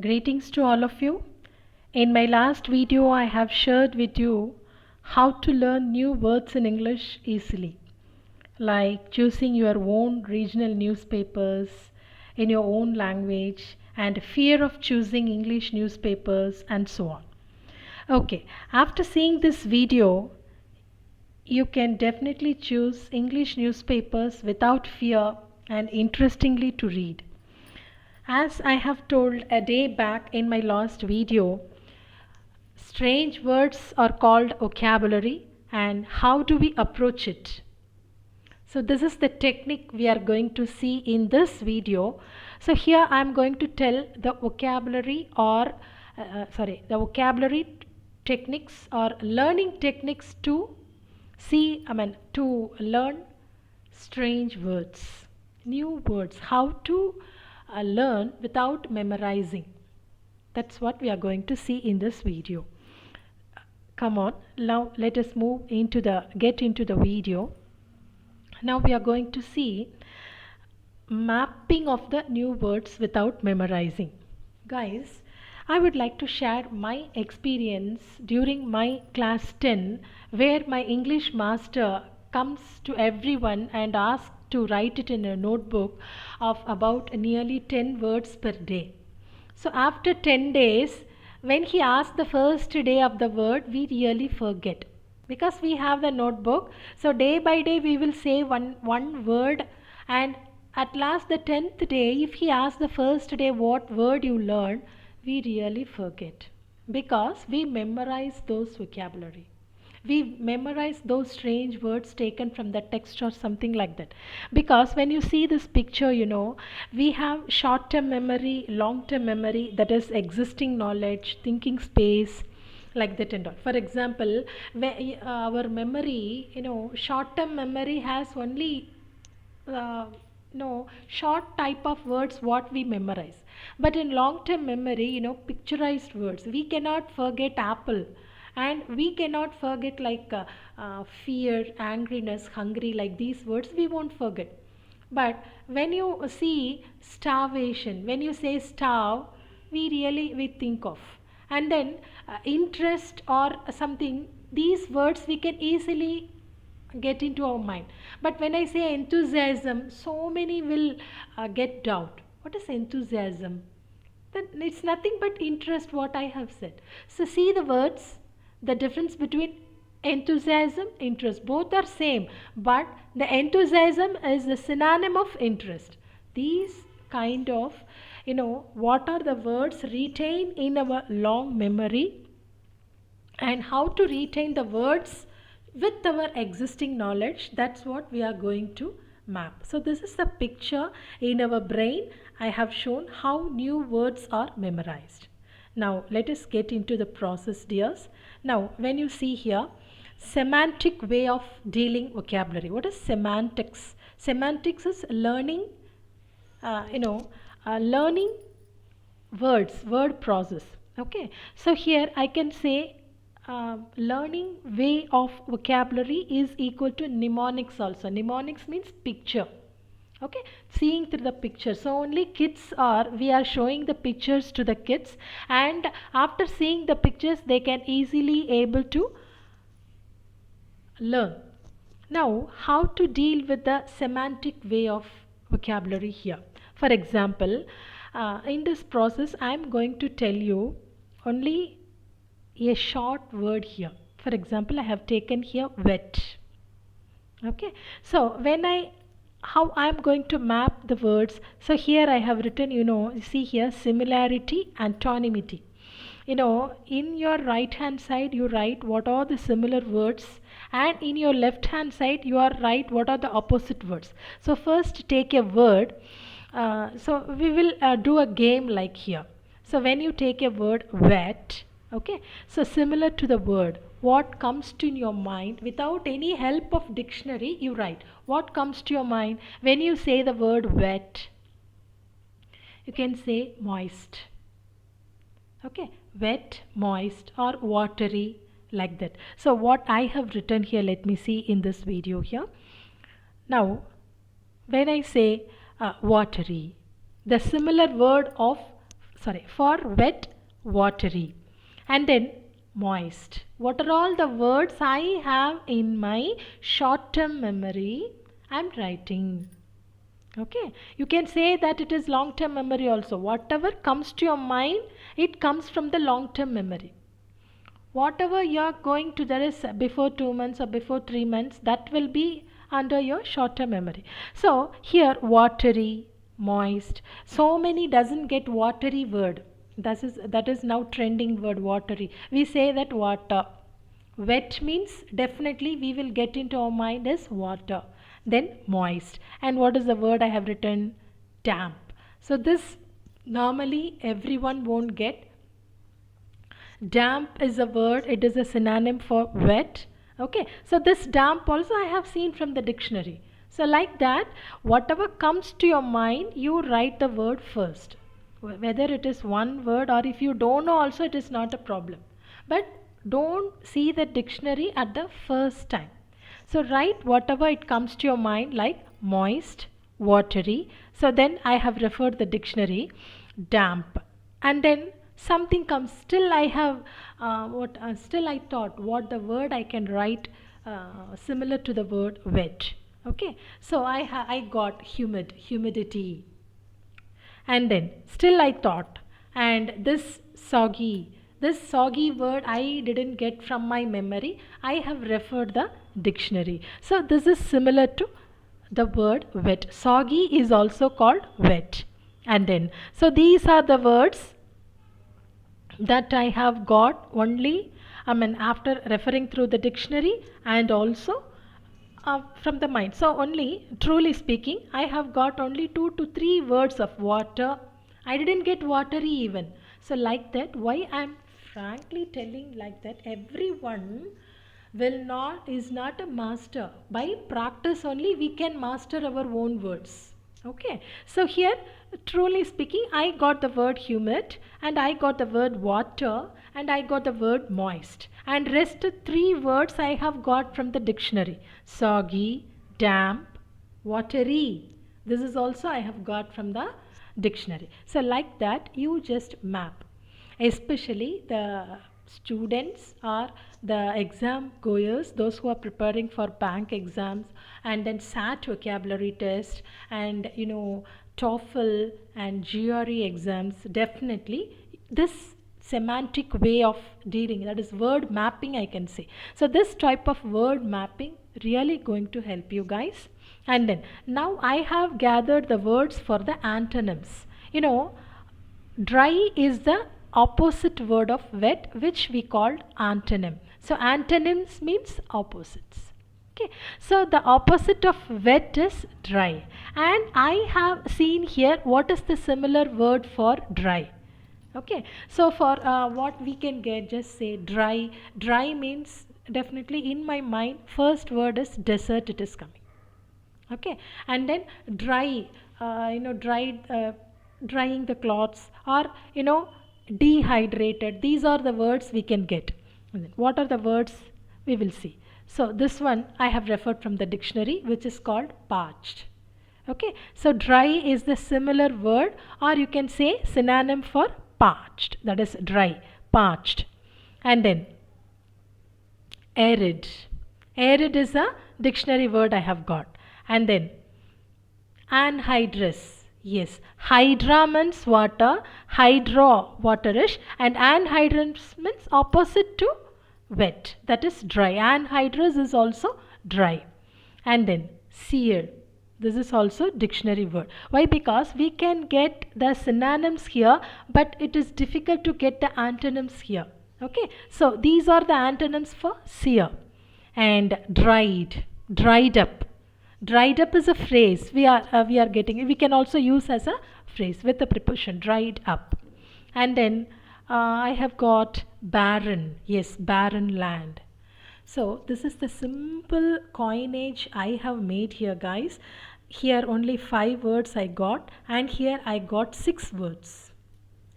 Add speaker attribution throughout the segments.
Speaker 1: Greetings to all of you. In my last video, I have shared with you how to learn new words in English easily, like choosing your own regional newspapers in your own language and fear of choosing English newspapers and so on. Okay, after seeing this video, you can definitely choose English newspapers without fear and interestingly to read. As I have told a day back in my last video, strange words are called vocabulary, and how do we approach it? So this is the technique we are going to see in this video. So here I am going to tell the vocabulary the vocabulary techniques or learning techniques to to learn strange words, new words, how to learn without memorizing. That's what we are going to see in this video. Come on, now let us get into the video. Now we are going to see mapping of the new words without memorizing. Guys, I would like to share my experience during my class 10, where my English master comes to everyone and asks to write it in a notebook of about nearly 10 words per day. So after 10 days, when he asks the first day of the word, we really forget because we have the notebook. So day by day we will say one word, and at last the 10th day, if he asks the first day what word you learned, we really forget because we memorize those vocabulary. We memorize those strange words taken from the text or something like that. Because when you see this picture, we have short term memory, long term memory, that is existing knowledge, thinking space, like that and all. For example, our memory, short term memory has only short type of words what we memorize, but in long term memory, picturized words, we cannot forget apple, and we cannot forget like fear, angriness, hungry, like these words we won't forget. But when you see starvation, when you say starve, we think of, and then interest or something, these words we can easily get into our mind. But when I say enthusiasm, so many will get doubt. What is enthusiasm? Then it's nothing but interest, what I have said. So see the words, the difference between enthusiasm, interest, both are same, but the enthusiasm is the synonym of interest. These kind of, what are the words retained in our long memory, and how to retain the words with our existing knowledge, that's what we are going to map. So this is the picture in our brain. I have shown how new words are memorized. Now let us get into the process, dears. Now when you see here, semantic way of dealing vocabulary. What is semantics? Semantics is learning learning word process. Okay, so here I can say learning way of vocabulary is equal to mnemonics also. Mnemonics means picture. Okay, seeing through the picture. So only we are showing the pictures to the kids, and after seeing the pictures they can easily able to learn. Now how to deal with the semantic way of vocabulary here. For example, in this process I am going to tell you only a short word here. For example, I have taken here wet. Okay, so how I am going to map the words. So here I have written, you see here, similarity, antonymity. In your right hand side you write what are the similar words, and in your left hand side you are write what are the opposite words. So first take a word. So we will do a game like here. So when you take a word wet, okay, so similar to the word, what comes to your mind without any help of dictionary, you write what comes to your mind when you say the word wet. You can say moist. Okay, wet, moist, or watery, like that. So what I have written here, let me see in this video here. Now when I say watery, the similar word of for wet, watery. And then moist. What are all the words I have in my short-term memory? I'm writing. Okay, you can say that it is long-term memory also. Whatever comes to your mind, it comes from the long-term memory. Whatever you are going to, there is before 2 months or before 3 months, that will be under your short-term memory. So here, watery, moist. So many doesn't get watery word. That is now trending word, watery. We say that water. Wet means definitely we will get into our mind as water. Then moist. And what is the word I have written? Damp. So this normally everyone won't get. Damp is a word, it is a synonym for wet. Okay, so this damp also I have seen from the dictionary. So like that, whatever comes to your mind, you write the word first. Whether it is one word or if you don't know also, it is not a problem. But don't see the dictionary at the first time. So write whatever it comes to your mind, like moist, watery. So then I have referred the dictionary, damp. And then something comes, still I have still I thought what the word I can write similar to the word wet. Okay, so I got humidity. And then still I thought, and this soggy word I didn't get from my memory, I have referred the dictionary. So this is similar to the word wet. Soggy is also called wet. And then, so these are the words that I have got only, after referring through the dictionary and also from the mind. So only, truly speaking, I have got only 2 to 3 words of water. I didn't get watery even. So like that, why I'm frankly telling like that, everyone is not a master. By practice only we can master our own words. Okay, so here truly speaking, I got the word humid and I got the word water and I got the word moist, and rest 3 words I have got from the dictionary: soggy, damp, watery. This is also I have got from the dictionary. So like that you just map, especially the students or the exam goers, those who are preparing for bank exams and then SAT vocabulary test and TOEFL and GRE exams. Definitely this semantic way of dealing, that is word mapping, I can say. So this type of word mapping really going to help you guys. And then now I have gathered the words for the antonyms. Dry is the opposite word of wet, which we called antonym. So antonyms means opposites. Okay, so the opposite of wet is dry, and I have seen here what is the similar word for dry. Okay, so for what we can get, just say dry. Dry means, definitely in my mind, first word is desert, it is coming. Okay, and then dry, drying the clothes, or dehydrated. These are the words we can get. What are the words? We will see. So this one I have referred from the dictionary, which is called parched. Okay, so dry is the similar word, or you can say synonym for parched, that is dry, parched. And then arid. Arid is a dictionary word I have got. And then anhydrous. Yes, hydra means water, hydro waterish, and anhydrous means opposite to wet, that is dry. Anhydrous is also dry. And then sear. This is also dictionary word. Why? Because we can get the synonyms here, but it is difficult to get the antonyms here. Okay, so these are the antonyms for sear. And dried, dried up. Dried up is a phrase we are getting. We can also use as a phrase with the preposition dried up. And then I have got barren. Yes, barren land. So this is the simple coinage I have made here, guys. Here only 5 words I got, and here I got 6 words.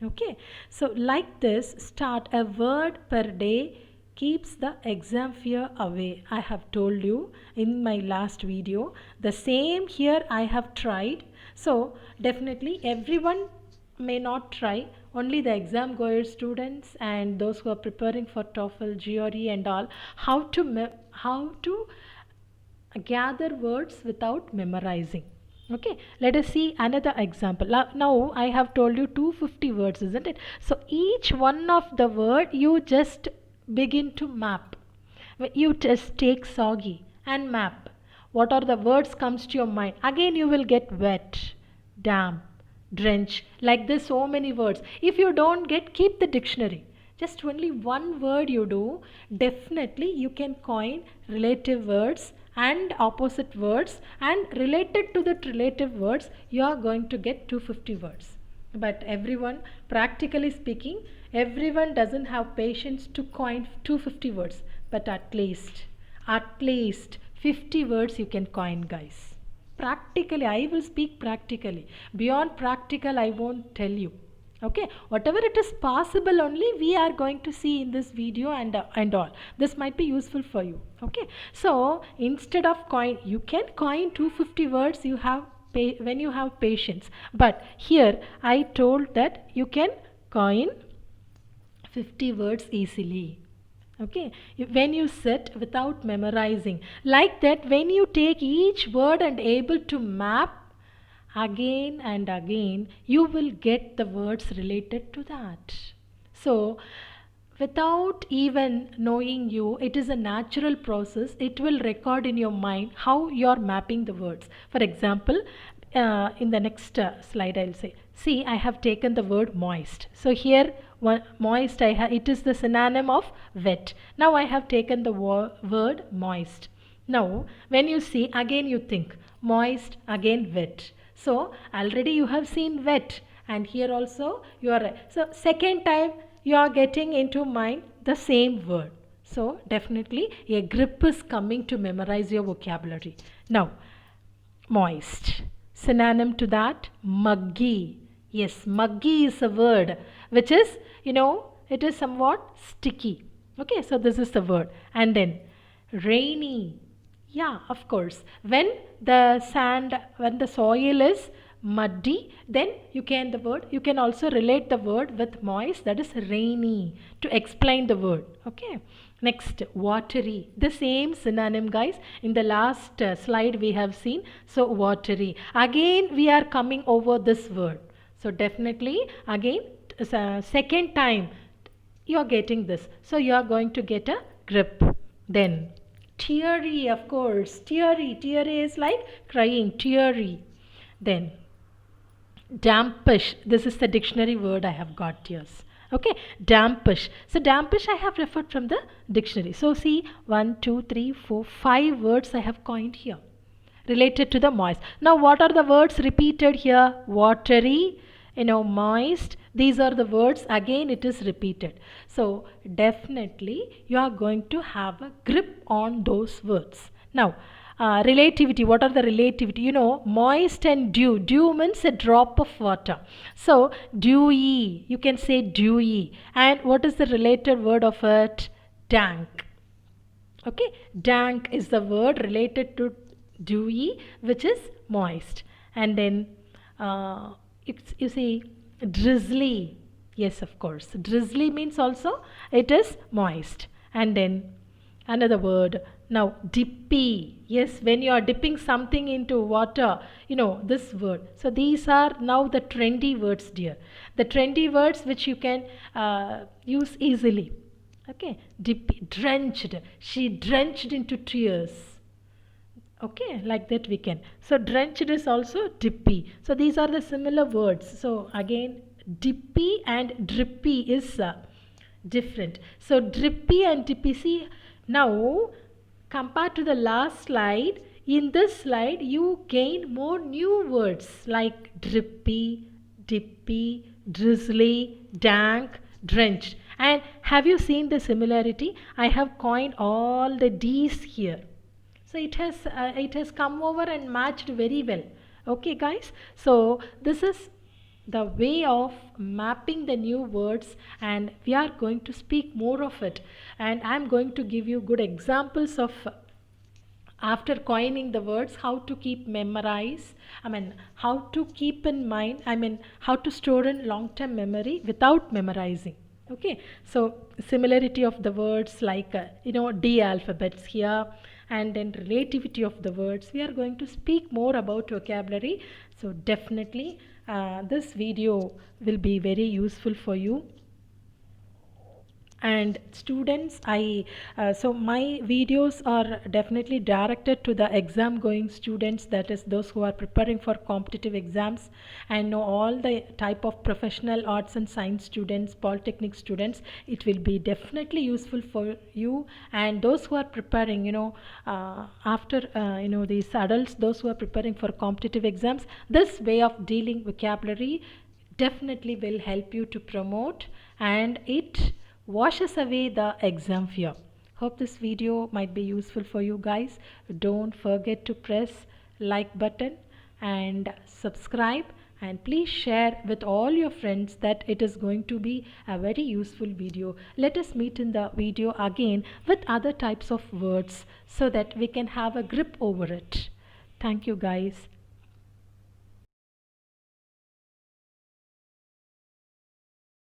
Speaker 1: Okay, so like this, start a word per day keeps the exam fear away. I have told you in my last video. The same here I have tried. So definitely everyone may not try. Only the exam goer students and those who are preparing for TOEFL, GRE and all, how to gather words without memorizing. Okay, let us see another example. Now I have told you 250 words, isn't it? So each one of the word you just begin to map. You just take soggy and map. What are the words comes to your mind? Again you will get wet, damp, drench, like this so many words. If you don't get, keep the dictionary. Just only one word you do, definitely you can coin relative words and opposite words, and related to the relative words you are going to get 250 words. But everyone, practically speaking, everyone doesn't have patience to coin 250 words, but at least 50 words you can coin, guys. Practically, I will speak practically. Beyond practical, I won't tell you. Okay, whatever it is possible only we are going to see in this video, and all this might be useful for you. Okay, so instead of coin, you can coin 250 words, you have when you have patience. But here I told that you can coin 50 words easily. Okay, when you sit without memorizing, like that, when you take each word and able to map again and again, you will get the words related to that. So without even knowing you, it is a natural process. It will record in your mind how you are mapping the words. For example, in the next slide I'll say, see, I have taken the word moist. So here moist, it is the synonym of wet. Now I have taken the word moist. Now when you see, again you think moist, again wet. So already you have seen wet, and here also you are. So second time you are getting into mind the same word. So definitely a grip is coming to memorize your vocabulary. Now moist, synonym to that, muggy. Yes, muggy is a word which is, it is somewhat sticky. Okay, so this is the word. And then rainy. Yeah, of course. When the soil is muddy, then you can also relate the word with moist, that is rainy, to explain the word. Okay. Next, watery. The same synonym, guys. In the last slide we have seen. So watery. Again we are coming over this word. So definitely again second time you are getting this. So you are going to get a grip. Then teary, of course. Teary is like crying. Teary. Then dampish. This is the dictionary word I have got here. Okay, dampish. So dampish I have referred from the dictionary. So see, 1, 2, 3, 4, 5 words I have coined here related to the moist. Now what are the words repeated here? Watery, moist. These are the words, again it is repeated. So definitely you are going to have a grip on those words. Now relativity. What are the relativity? Moist and dew. Dew means a drop of water. So dewy, you can say dewy. And what is the related word of it? Dank. Okay, dank is the word related to dewy, which is moist. And then you see drizzly. Yes, of course, drizzly means also it is moist. And then another word, now dippy. Yes, when you are dipping something into water, this word. So these are now the trendy words, dear. The trendy words which you can use easily. Okay, dippy. Drenched. She drenched into tears. Okay, like that we can. So drenched is also dippy. So these are the similar words. So again, dippy and drippy is different. So drippy and dippy. See, now compared to the last slide, in this slide you gain more new words like drippy, dippy, drizzly, dank, drenched. And have you seen the similarity? I have coined all the D's here. So it has come over and matched very well. Okay, guys. So this is the way of mapping the new words, and we are going to speak more of it. And I am going to give you good examples of after coining the words, how to keep memorize, how to keep in mind, how to store in long term memory without memorizing. Okay, so similarity of the words, like d alphabets here, and then relativity of the words. We are going to speak more about vocabulary, so definitely this video will be very useful for you. And students, so my videos are definitely directed to the exam going students, that is those who are preparing for competitive exams, and know all the type of professional arts and science students, polytechnic students. It will be definitely useful for you. And those who are preparing, after these adults, those who are preparing for competitive exams, this way of dealing vocabulary definitely will help you to promote, and it washes away the exam fear. Hope this video might be useful for you guys. Don't forget to press like button and subscribe, and please share with all your friends that it is going to be a very useful video. Let us meet in the video again with other types of words so that we can have a grip over it. Thank you guys.